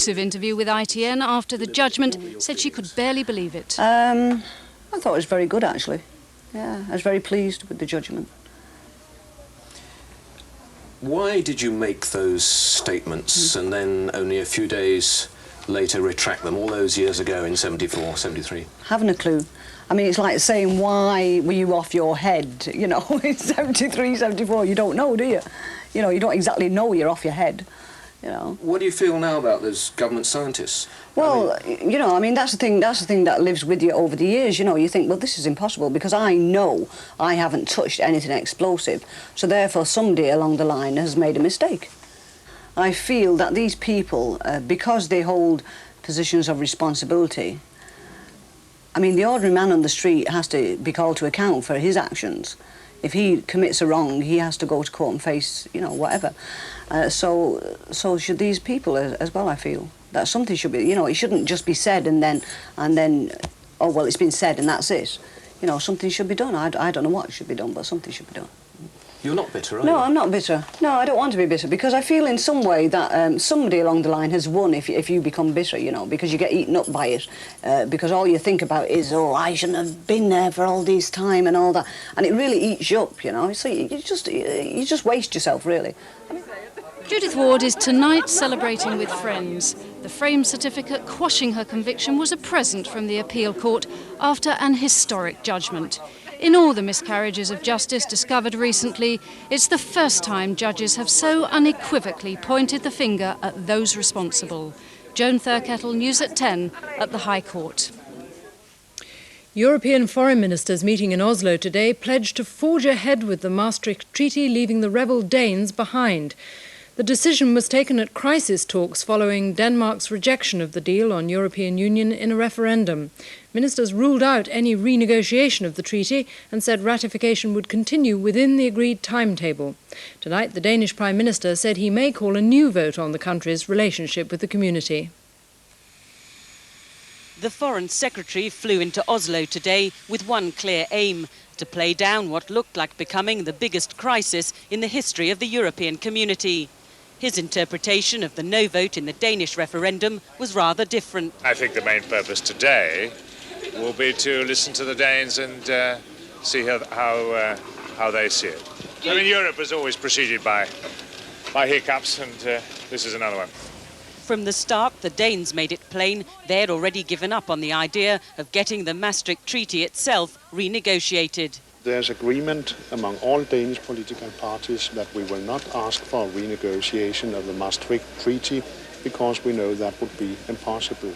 Interview with ITN after the judgment said she could barely believe it. I thought it was very good, actually. Yeah, I was very pleased with the judgment. Why did you make those statements and then only a few days later retract them all those years ago in 74, 73? Haven't a clue. I mean, it's like saying, why were you off your head, you know, in 73, 74? You don't know, do you? You know, you don't exactly know you're off your head, you know. What do you feel now about those government scientists? Well, you know, I mean, that's the thing that lives with you over the years, you know. You think, well, this is impossible, because I know I haven't touched anything explosive, so therefore somebody along the line has made a mistake. I feel that these people, because they hold positions of responsibility, I mean, the ordinary man on the street has to be called to account for his actions. If he commits a wrong, he has to go to court and face, you know, whatever. So should these people as well, I feel. That something should be, you know, it shouldn't just be said and then, oh, well, it's been said and that's it. You know, something should be done. I don't know what should be done, but something should be done. You're not bitter, are you? No, I'm not bitter. No, I don't want to be bitter, because I feel in some way that somebody along the line has won if you become bitter, you know, because you get eaten up by it. Because all you think about is, oh, I shouldn't have been there for all this time and all that. And it really eats you up, you know. So you just waste yourself, really. Judith Ward is tonight celebrating with friends. The framed certificate quashing her conviction was a present from the appeal court after an historic judgment. In all the miscarriages of justice discovered recently, it's the first time judges have so unequivocally pointed the finger at those responsible. Joan Thurkettle, News at 10 at the High Court. European foreign ministers meeting in Oslo today pledged to forge ahead with the Maastricht Treaty, leaving the rebel Danes behind. The decision was taken at crisis talks following Denmark's rejection of the deal on European Union in a referendum. Ministers ruled out any renegotiation of the treaty and said ratification would continue within the agreed timetable. Tonight, the Danish Prime Minister said he may call a new vote on the country's relationship with the community. The Foreign Secretary flew into Oslo today with one clear aim: to play down what looked like becoming the biggest crisis in the history of the European community. His interpretation of the no vote in the Danish referendum was rather different. I think the main purpose today will be to listen to the Danes and see how they see it. I mean, Europe has always proceeded by hiccups, and this is another one. From the start, the Danes made it plain they'd already given up on the idea of getting the Maastricht Treaty itself renegotiated. There's agreement among all Danish political parties that we will not ask for a renegotiation of the Maastricht Treaty, because we know that would be impossible.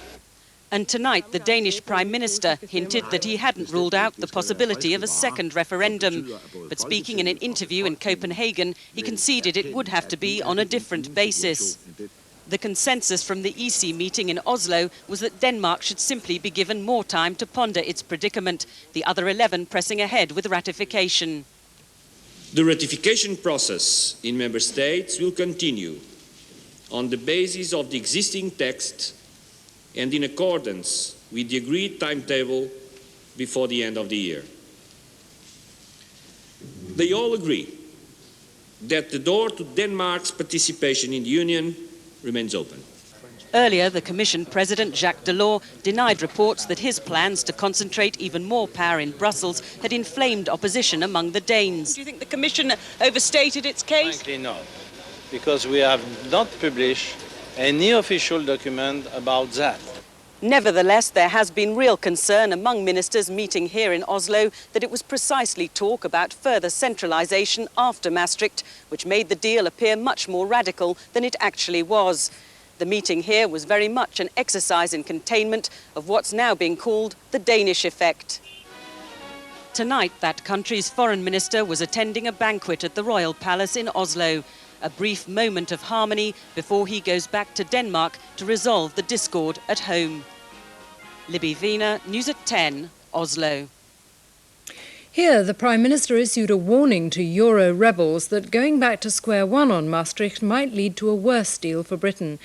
And tonight, the Danish Prime Minister hinted that he hadn't ruled out the possibility of a second referendum. But speaking in an interview in Copenhagen, he conceded it would have to be on a different basis. The consensus from the EC meeting in Oslo was that Denmark should simply be given more time to ponder its predicament, the other 11 pressing ahead with ratification. The ratification process in Member States will continue on the basis of the existing text and in accordance with the agreed timetable before the end of the year. They all agree that the door to Denmark's participation in the Union remains open. Earlier, the Commission President Jacques Delors denied reports that his plans to concentrate even more power in Brussels had inflamed opposition among the Danes. Do you think the Commission overstated its case? Frankly, no, because we have not published any official document about that. Nevertheless, there has been real concern among ministers meeting here in Oslo that it was precisely talk about further centralisation after Maastricht, which made the deal appear much more radical than it actually was. The meeting here was very much an exercise in containment of what's now being called the Danish effect. Tonight, that country's foreign minister was attending a banquet at the Royal Palace in Oslo, a brief moment of harmony before he goes back to Denmark to resolve the discord at home. Libby Wiener, News at 10, Oslo. Here, the Prime Minister issued a warning to Euro rebels that going back to square one on Maastricht might lead to a worse deal for Britain.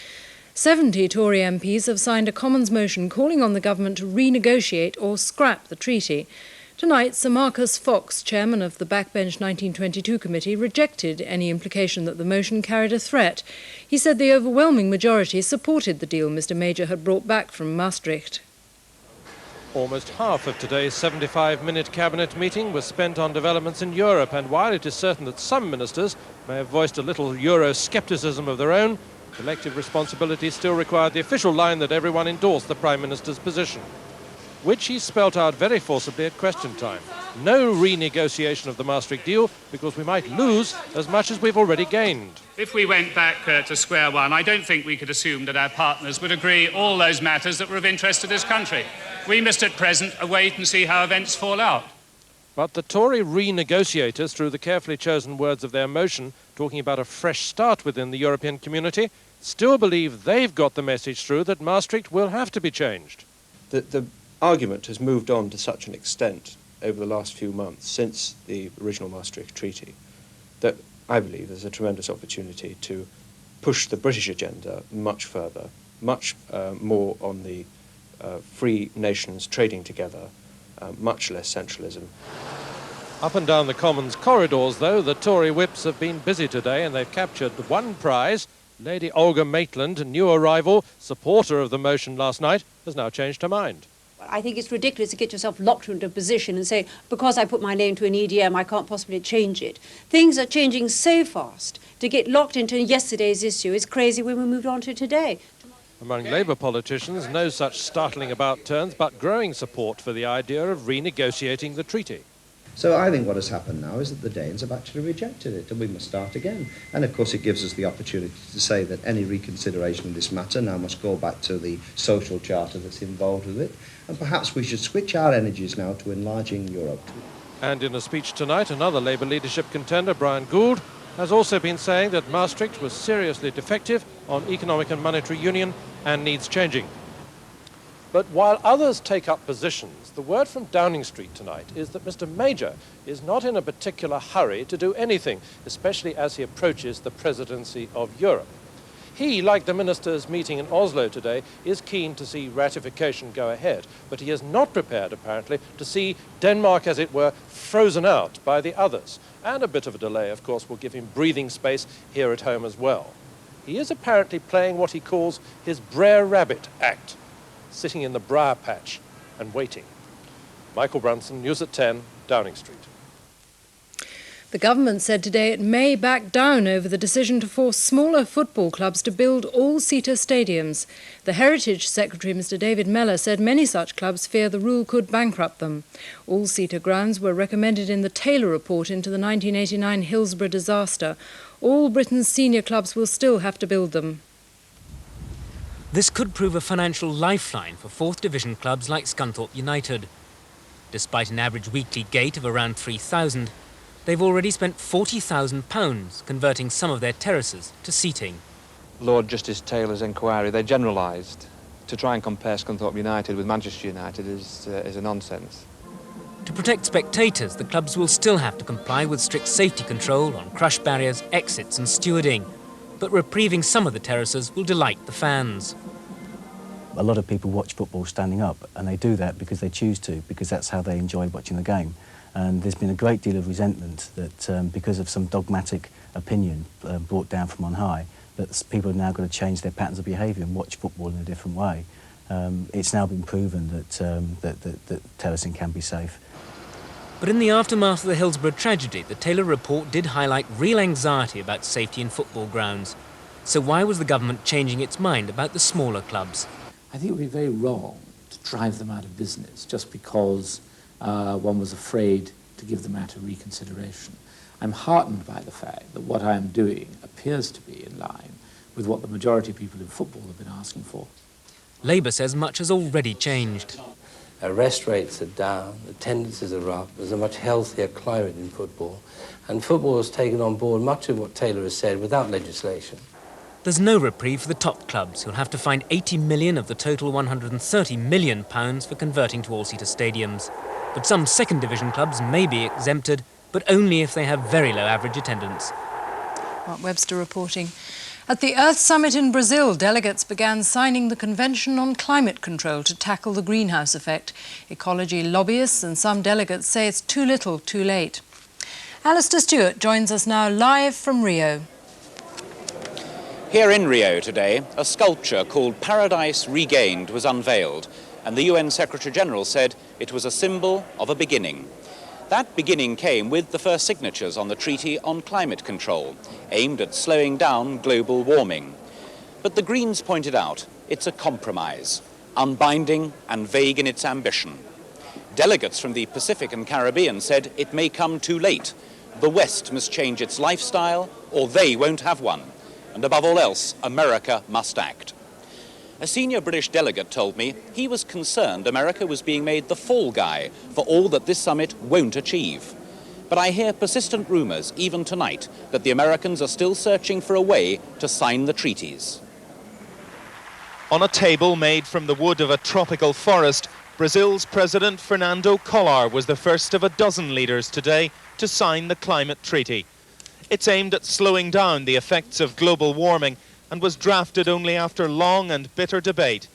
70 Tory MPs have signed a Commons motion calling on the government to renegotiate or scrap the treaty. Tonight, Sir Marcus Fox, chairman of the Backbench 1922 committee, rejected any implication that the motion carried a threat. He said the overwhelming majority supported the deal Mr Major had brought back from Maastricht. Almost half of today's 75-minute cabinet meeting was spent on developments in Europe, and while it is certain that some ministers may have voiced a little Euro-scepticism of their own, collective responsibility still required the official line that everyone endorsed the Prime Minister's position, which he spelt out very forcibly at question time. No renegotiation of the Maastricht deal, because we might lose as much as we've already gained. If we went back to square one, I don't think we could assume that our partners would agree all those matters that were of interest to this country. We must at present await and see how events fall out. But the Tory renegotiators, through the carefully chosen words of their motion, talking about a fresh start within the European community, still believe they've got the message through that Maastricht will have to be changed. The argument has moved on to such an extent over the last few months since the original Maastricht Treaty that I believe there's a tremendous opportunity to push the British agenda much further, much more on the free nations trading together, much less centralism. Up and down the Commons corridors, though, the Tory whips have been busy today, and they've captured one prize. Lady Olga Maitland, a new arrival, supporter of the motion last night, has now changed her mind. I think it's ridiculous to get yourself locked into a position and say, because I put my name to an EDM, I can't possibly change it. Things are changing so fast. To get locked into yesterday's issue is crazy when we moved on to today. Among Labour politicians, no such startling about-turns, but growing support for the idea of renegotiating the treaty. So I think what has happened now is that the Danes have actually rejected it, and we must start again. And of course it gives us the opportunity to say that any reconsideration of this matter now must go back to the social charter that's involved with it, and perhaps we should switch our energies now to enlarging Europe. And in a speech tonight, another Labour leadership contender, Brian Gould, has also been saying that Maastricht was seriously defective on economic and monetary union and needs changing. But while others take up positions, the word from Downing Street tonight is that Mr Major is not in a particular hurry to do anything, especially as he approaches the presidency of Europe. He, like the ministers meeting in Oslo today, is keen to see ratification go ahead, but he is not prepared, apparently, to see Denmark, as it were, frozen out by the others. And a bit of a delay, of course, will give him breathing space here at home as well. He is apparently playing what he calls his Brer Rabbit act, sitting in the briar patch and waiting. Michael Brunson, News at 10, Downing Street. The government said today it may back down over the decision to force smaller football clubs to build all-seater stadiums. The Heritage Secretary, Mr David Mellor, said many such clubs fear the rule could bankrupt them. All-seater grounds were recommended in the Taylor report into the 1989 Hillsborough disaster. All Britain's senior clubs will still have to build them. This could prove a financial lifeline for 4th Division clubs like Scunthorpe United. Despite an average weekly gate of around 3,000, they've already spent £40,000 converting some of their terraces to seating. Lord Justice Taylor's inquiry, they generalised. To try and compare Scunthorpe United with Manchester United is a nonsense. To protect spectators, the clubs will still have to comply with strict safety control on crush barriers, exits and stewarding. But reprieving some of the terraces will delight the fans. A lot of people watch football standing up, and they do that because they choose to, because that's how they enjoy watching the game. And there's been a great deal of resentment that because of some dogmatic opinion brought down from on high, that people have now got to change their patterns of behaviour and watch football in a different way. It's now been proven that terracing can be safe. But in the aftermath of the Hillsborough tragedy, the Taylor report did highlight real anxiety about safety in football grounds. So why was the government changing its mind about the smaller clubs? I think it would be very wrong to drive them out of business just because one was afraid to give the matter reconsideration. I'm heartened by the fact that what I am doing appears to be in line with what the majority of people in football have been asking for. Labour says much has already changed. Arrest rates are down, attendances are up, there's a much healthier climate in football, and football has taken on board much of what Taylor has said without legislation. There's no reprieve for the top clubs, who'll have to find £80 million of the total £130 million for converting to all-seater stadiums. But some second division clubs may be exempted, but only if they have very low average attendance. Mark Webster reporting. At the Earth Summit in Brazil, delegates began signing the Convention on Climate Control to tackle the greenhouse effect. Ecology lobbyists and some delegates say it's too little, too late. Alastair Stewart joins us now live from Rio. Here in Rio today, a sculpture called Paradise Regained was unveiled, and the UN Secretary-General said it was a symbol of a beginning. That beginning came with the first signatures on the Treaty on Climate Control, aimed at slowing down global warming. But the Greens pointed out it's a compromise, unbinding and vague in its ambition. Delegates from the Pacific and Caribbean said it may come too late. The West must change its lifestyle, or they won't have one. And above all else, America must act. A senior British delegate told me he was concerned America was being made the fall guy for all that this summit won't achieve. But I hear persistent rumours, even tonight, that the Americans are still searching for a way to sign the treaties. On a table made from the wood of a tropical forest, Brazil's President Fernando Collor was the first of a dozen leaders today to sign the climate treaty. It's aimed at slowing down the effects of global warming and was drafted only after long and bitter debate.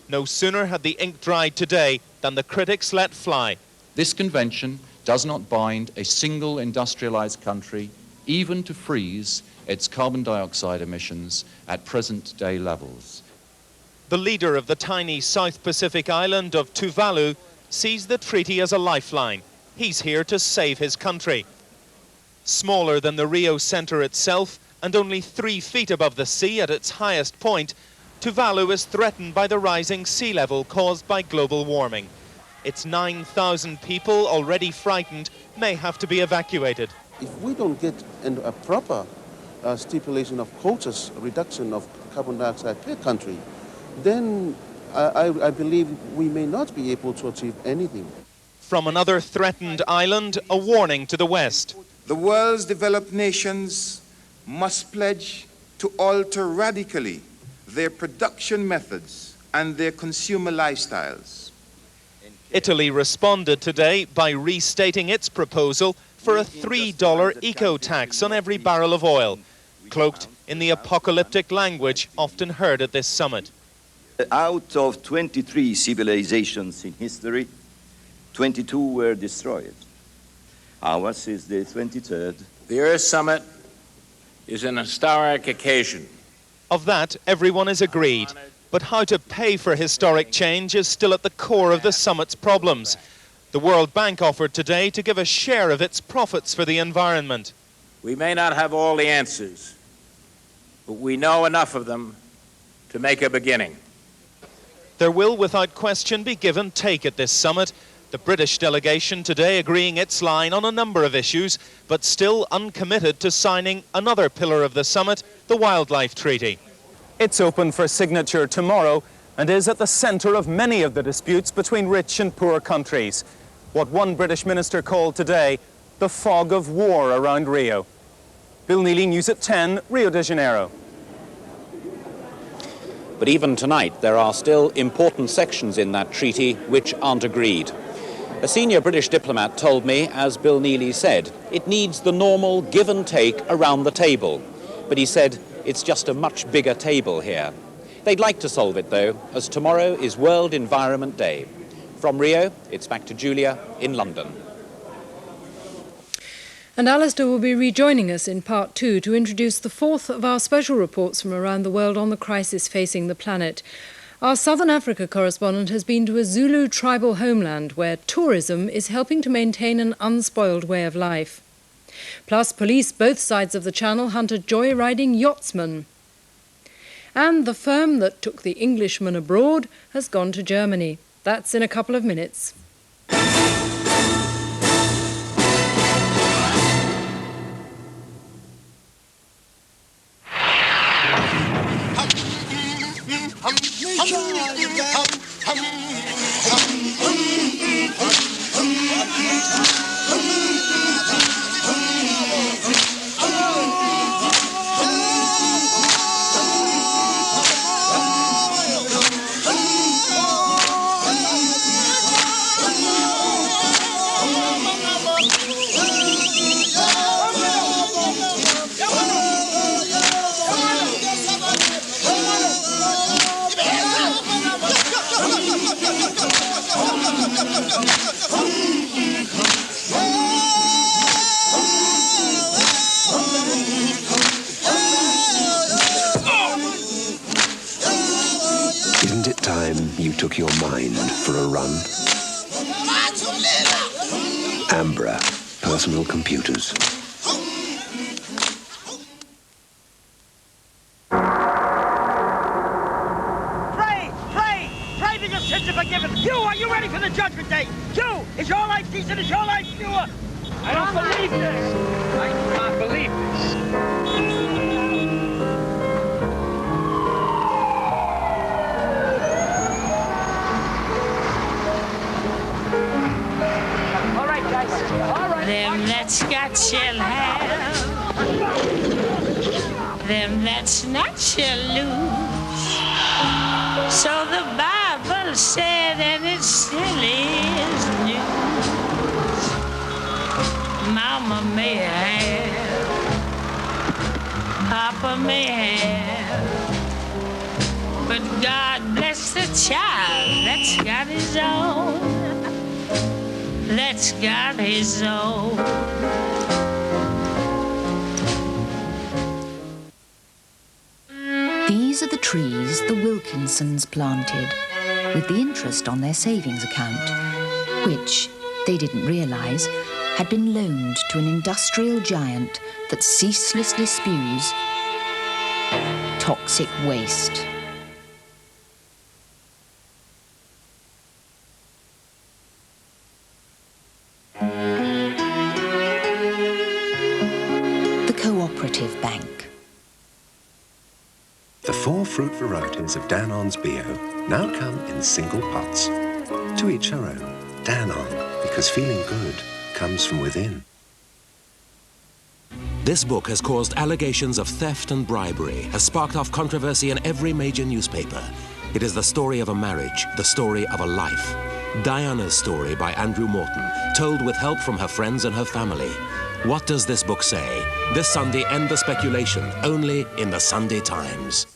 No sooner had the ink dried today than the critics let fly. This convention does not bind a single industrialized country even to freeze its carbon dioxide emissions at present-day levels. The leader of the tiny South Pacific island of Tuvalu sees the treaty as a lifeline. He's here to save his country. Smaller than the Rio centre itself, and only 3 feet above the sea at its highest point, Tuvalu is threatened by the rising sea level caused by global warming. Its 9,000 people, already frightened, may have to be evacuated. If we don't get a proper stipulation of quotas, reduction of carbon dioxide per country, then I believe we may not be able to achieve anything. From another threatened island, a warning to the West. The world's developed nations must pledge to alter radically their production methods and their consumer lifestyles. Italy responded today by restating its proposal for a $3 eco-tax on every barrel of oil, cloaked in the apocalyptic language often heard at this summit. Out of 23 civilizations in history, 22 were destroyed. Ours is the 23rd. The Earth Summit is an historic occasion. Of that, everyone is agreed. But how to pay for historic change is still at the core of the summit's problems. The World Bank offered today to give a share of its profits for the environment. We may not have all the answers, but we know enough of them to make a beginning. There will, without question, be give and take at this summit. The British delegation today agreeing its line on a number of issues, but still uncommitted to signing another pillar of the summit, the Wildlife Treaty. It's open for signature tomorrow and is at the centre of many of the disputes between rich and poor countries. What one British minister called today the fog of war around Rio. Bill Neely, News at 10, Rio de Janeiro. But even tonight, there are still important sections in that treaty which aren't agreed. A senior British diplomat told me, as Bill Neely said, it needs the normal give and take around the table. But he said it's just a much bigger table here. They'd like to solve it, though, as tomorrow is World Environment Day. From Rio, it's back to Julia in London. And Alastair will be rejoining us in part 2 to introduce the 4th of our special reports from around the world on the crisis facing the planet. Our Southern Africa correspondent has been to a Zulu tribal homeland where tourism is helping to maintain an unspoiled way of life. Plus, police both sides of the channel hunt a joyriding yachtsman. And the firm that took the Englishman abroad has gone to Germany. That's in a couple of minutes. time you took your mind for a run? Ambra, personal computers. Pray that your sins are forgiven. You, are you ready for the judgment day? You, is your life decent? Is your life pure? I don't believe this. I do not believe this. All right, guys. All right. Them that's got shall have. Them that's not shall lose. So the Bible said, and it still is news. Mama may have, Papa may have, but God bless the child that's got his own. That's got his own. These are the trees the Wilkinsons planted with the interest on their savings account, which, they didn't realise, had been loaned to an industrial giant that ceaselessly spews toxic waste. The Cooperative Bank. The 4 fruit varieties of Dannon's Bio now come in single pots. To each her own. Dannon, because feeling good comes from within. This book has caused allegations of theft and bribery, has sparked off controversy in every major newspaper. It is the story of a marriage, the story of a life. Diana's story by Andrew Morton, told with help from her friends and her family. What does this book say? This Sunday, end the speculation, only in the Sunday Times.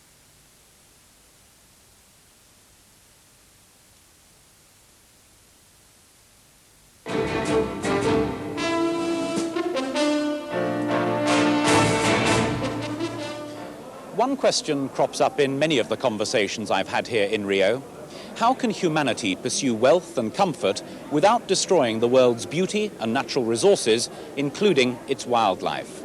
One question crops up in many of the conversations I've had here in Rio. How can humanity pursue wealth and comfort without destroying the world's beauty and natural resources, including its wildlife?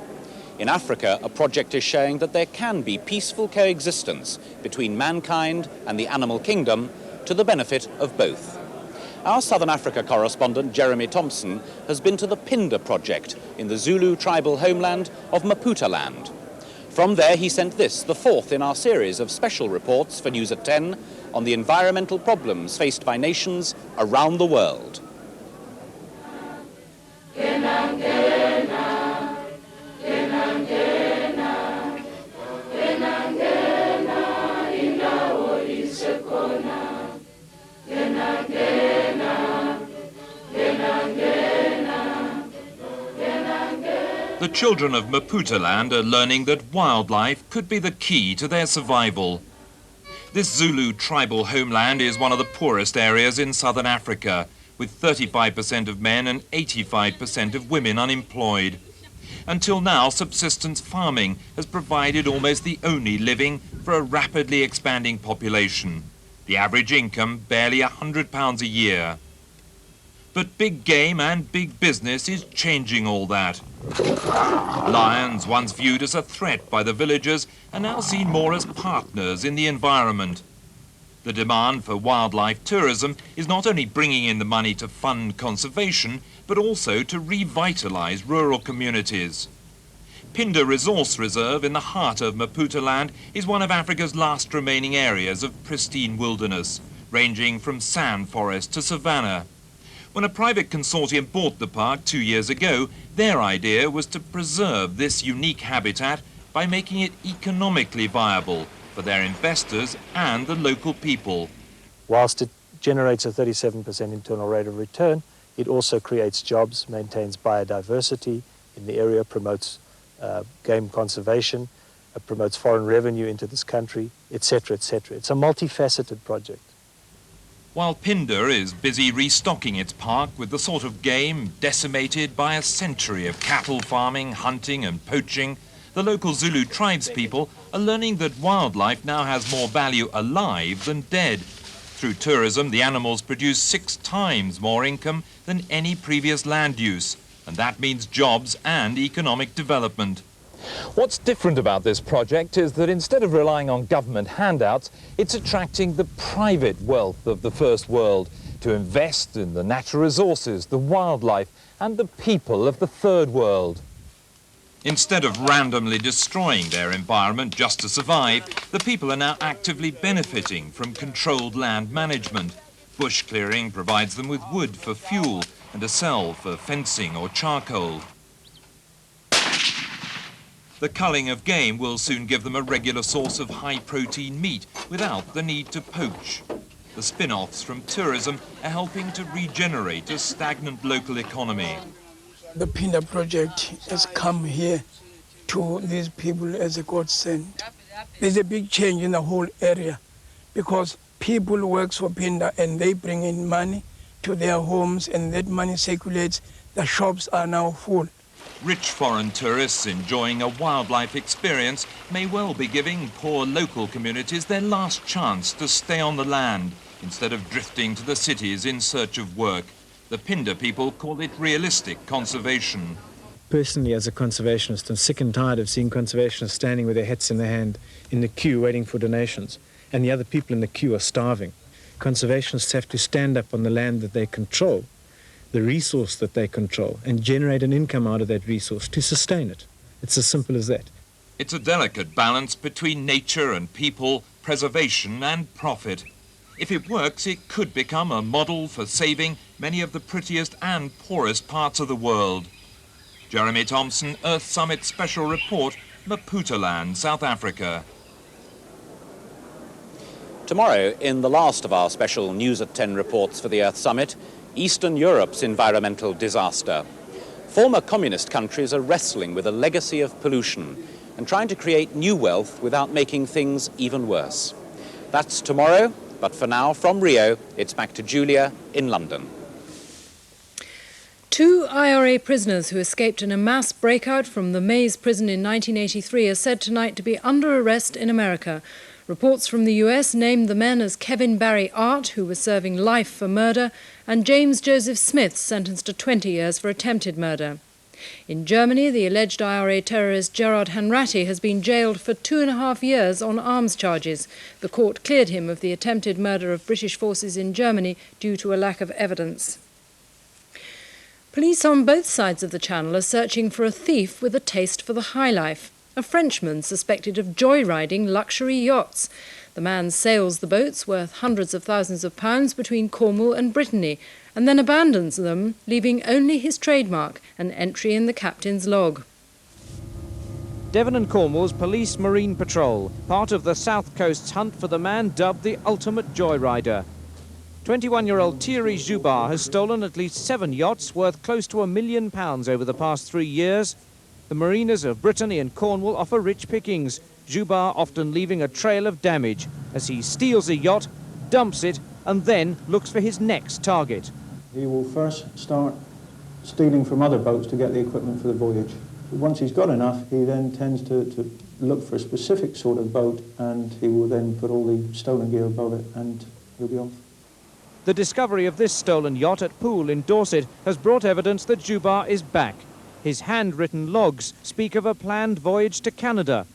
In Africa, a project is showing that there can be peaceful coexistence between mankind and the animal kingdom to the benefit of both. Our Southern Africa correspondent, Jeremy Thompson, has been to the Phinda project in the Zulu tribal homeland of Maputaland. From there, he sent this, the 4th in our series of special reports for News at 10 on the environmental problems faced by nations around the world. The children of Maputaland are learning that wildlife could be the key to their survival. This Zulu tribal homeland is one of the poorest areas in southern Africa, with 35% of men and 85% of women unemployed. Until now, subsistence farming has provided almost the only living for a rapidly expanding population. The average income barely £100 a year. But big game and big business is changing all that. Lions, once viewed as a threat by the villagers, are now seen more as partners in the environment. The demand for wildlife tourism is not only bringing in the money to fund conservation, but also to revitalise rural communities. Phinda Resource Reserve in the heart of Maputaland is one of Africa's last remaining areas of pristine wilderness, ranging from sand forest to savanna. When a private consortium bought the park 2 years ago, their idea was to preserve this unique habitat by making it economically viable for their investors and the local people. Whilst it generates a 37% internal rate of return, it also creates jobs, maintains biodiversity in the area, promotes game conservation, promotes foreign revenue into this country, etc., etc. It's a multifaceted project. While Phinda is busy restocking its park with the sort of game decimated by a century of cattle farming, hunting and poaching, the local Zulu tribespeople are learning that wildlife now has more value alive than dead. Through tourism, the animals produce 6 times more income than any previous land use, and that means jobs and economic development. What's different about this project is that instead of relying on government handouts, it's attracting the private wealth of the First World to invest in the natural resources, the wildlife, and the people of the Third World. Instead of randomly destroying their environment just to survive, the people are now actively benefiting from controlled land management. Bush clearing provides them with wood for fuel and a cell for fencing or charcoal. The culling of game will soon give them a regular source of high-protein meat without the need to poach. The spin-offs from tourism are helping to regenerate a stagnant local economy. The Pinda project has come here to these people as a godsend. There's a big change in the whole area because people work for Pinda and they bring in money to their homes and that money circulates. The shops are now full. Rich foreign tourists enjoying a wildlife experience may well be giving poor local communities their last chance to stay on the land instead of drifting to the cities in search of work. The Pinda people call it realistic conservation. Personally, as a conservationist, I'm sick and tired of seeing conservationists standing with their hats in their hand in the queue waiting for donations, and the other people in the queue are starving. Conservationists have to stand up on the land that they control, the resource that they control, and generate an income out of that resource to sustain it. It's as simple as that. It's a delicate balance between nature and people, preservation and profit. If it works, it could become a model for saving many of the prettiest and poorest parts of the world. Jeremy Thompson, Earth Summit Special Report, Maputaland, South Africa. Tomorrow, in the last of our special News at 10 reports for the Earth Summit, Eastern Europe's environmental disaster. Former communist countries are wrestling with a legacy of pollution and trying to create new wealth without making things even worse. That's tomorrow, but for now, from Rio, it's back to Julia in London. 2 IRA prisoners who escaped in a mass breakout from the Maze prison in 1983 are said tonight to be under arrest in America. Reports from the US named the men as Kevin Barry Art, who was serving life for murder, and James Joseph Smith, sentenced to 20 years for attempted murder. In Germany, the alleged IRA terrorist Gerard Hanratty has been jailed for 2.5 years on arms charges. The court cleared him of the attempted murder of British forces in Germany due to a lack of evidence. Police on both sides of the Channel are searching for a thief with a taste for the high life. A Frenchman suspected of joyriding luxury yachts. The man sails the boats worth hundreds of thousands of pounds between Cornwall and Brittany, and then abandons them, leaving only his trademark, an entry in the captain's log. Devon and Cornwall's Police Marine Patrol, part of the South Coast's hunt for the man dubbed the ultimate joyrider. 21-year-old Thierry Joubert has stolen at least 7 yachts worth close to £1 million over the past 3 years. The mariners of Brittany and Cornwall offer rich pickings, Joubert often leaving a trail of damage as he steals a yacht, dumps it, and then looks for his next target. He will first start stealing from other boats to get the equipment for the voyage. Once he's got enough, he then tends to look for a specific sort of boat, and he will then put all the stolen gear above it, and he'll be off. The discovery of this stolen yacht at Poole in Dorset has brought evidence that Joubert is back. His handwritten logs speak of a planned voyage to Canada.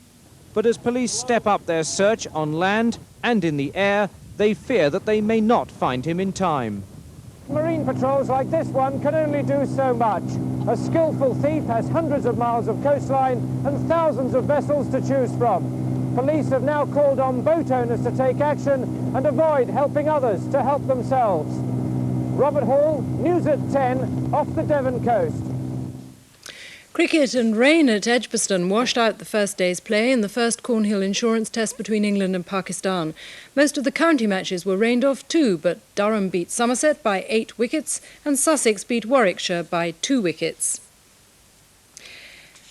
But as police step up their search on land and in the air, they fear that they may not find him in time. Marine patrols like this one can only do so much. A skillful thief has hundreds of miles of coastline and thousands of vessels to choose from. Police have now called on boat owners to take action and avoid helping others to help themselves. Robert Hall, News at 10, off the Devon coast. Cricket and rain at Edgbaston washed out the first day's play in the first Cornhill insurance test between England and Pakistan. Most of the county matches were rained off too, but Durham beat Somerset by 8 wickets and Sussex beat Warwickshire by 2 wickets.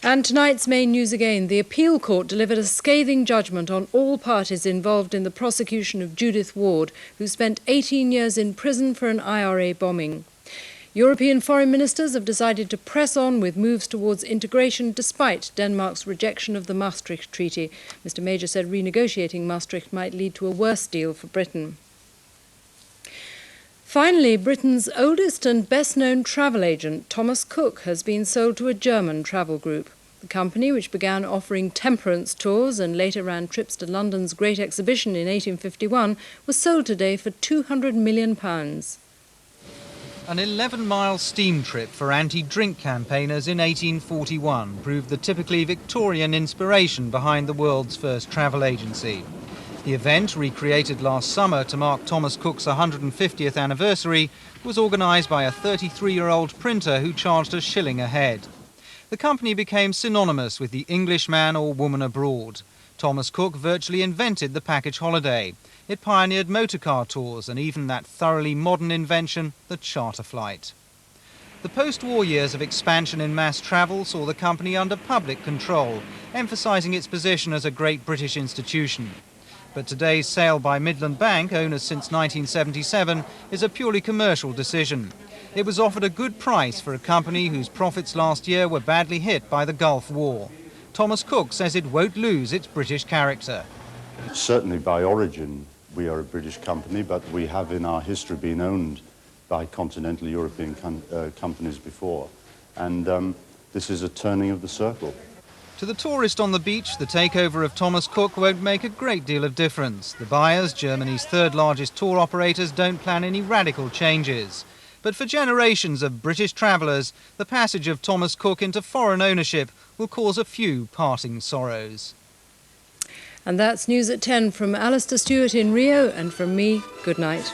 And tonight's main news again. The appeal court delivered a scathing judgment on all parties involved in the prosecution of Judith Ward, who spent 18 years in prison for an IRA bombing. European foreign ministers have decided to press on with moves towards integration despite Denmark's rejection of the Maastricht Treaty. Mr Major said renegotiating Maastricht might lead to a worse deal for Britain. Finally, Britain's oldest and best-known travel agent, Thomas Cook, has been sold to a German travel group. The company, which began offering temperance tours and later ran trips to London's Great Exhibition in 1851, was sold today for £200 million. An 11-mile steam trip for anti-drink campaigners in 1841 proved the typically Victorian inspiration behind the world's first travel agency. The event, recreated last summer to mark Thomas Cook's 150th anniversary, was organised by a 33-year-old printer who charged a shilling a head. The company became synonymous with the Englishman or woman abroad. Thomas Cook virtually invented the package holiday. It pioneered motorcar tours and even that thoroughly modern invention, the charter flight. The post-war years of expansion in mass travel saw the company under public control, emphasising its position as a great British institution. But today's sale by Midland Bank, owners since 1977, is a purely commercial decision. It was offered a good price for a company whose profits last year were badly hit by the Gulf War. Thomas Cook says it won't lose its British character. Certainly by origin we are a British company, but we have in our history been owned by continental European companies before. And this is a turning of the circle. To the tourist on the beach, the takeover of Thomas Cook won't make a great deal of difference. The buyers, Germany's third largest tour operators, don't plan any radical changes. But for generations of British travellers, the passage of Thomas Cook into foreign ownership will cause a few parting sorrows. And that's news at 10 from Alastair, Stewart in Rio, and from me, good night.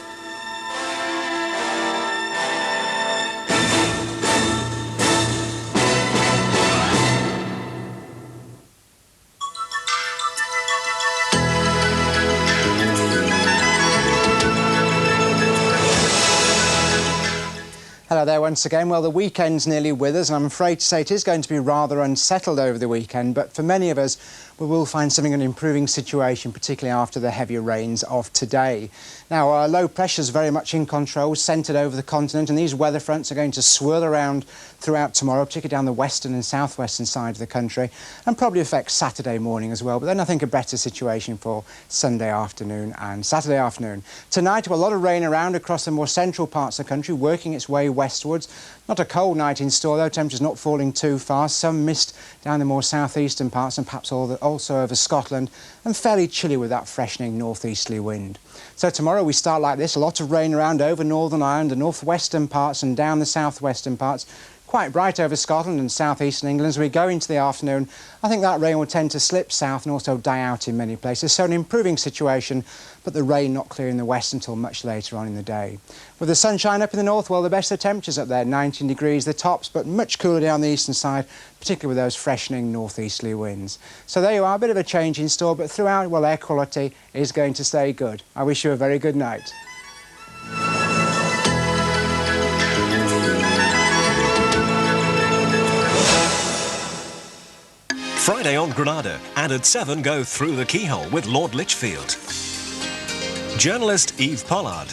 Hello there once again. Well, the weekend's nearly with us, and I'm afraid to say it is going to be rather unsettled over the weekend, but for many of us, we will find something of an improving situation, particularly after the heavier rains of today. Now, our low pressure is very much in control, centred over the continent, and these weather fronts are going to swirl around throughout tomorrow, particularly down the western and southwestern side of the country, and probably affect Saturday morning as well. But then I think a better situation for Sunday afternoon and Saturday afternoon. Tonight, a lot of rain around across the more central parts of the country, working its way westwards. Not a cold night in store, though. Temperatures not falling too fast. Some mist down the more southeastern parts and perhaps also over Scotland, and fairly chilly with that freshening northeasterly wind. So tomorrow we start like this, a lot of rain around over Northern Ireland, the northwestern parts and down the southwestern parts. Quite bright over Scotland and southeastern England. As we go into the afternoon, I think that rain will tend to slip south and also die out in many places. So an improving situation, but the rain not clearing the west until much later on in the day. With the sunshine up in the north, well, the best of temperatures up there, 19 degrees the tops, but much cooler down the eastern side, particularly with those freshening northeasterly winds. So there you are, a bit of a change in store, but throughout, well, air quality is going to stay good. I wish you a very good night. Friday on Granada, and at 7 go through the keyhole with Lord Lichfield. Journalist Eve Pollard.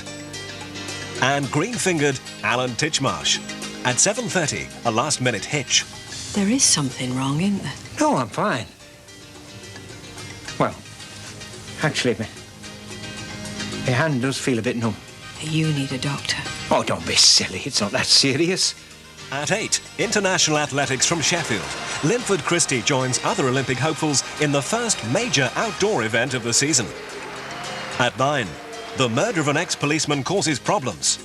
And green-fingered Alan Titchmarsh. At 7:30, a last-minute hitch. There is something wrong, isn't there? No, I'm fine. Well, actually, my hand does feel a bit numb. You need a doctor. Oh, don't be silly. It's not that serious. At 8, international athletics from Sheffield. Linford Christie joins other Olympic hopefuls in the first major outdoor event of the season. At 9, the murder of an ex-policeman causes problems.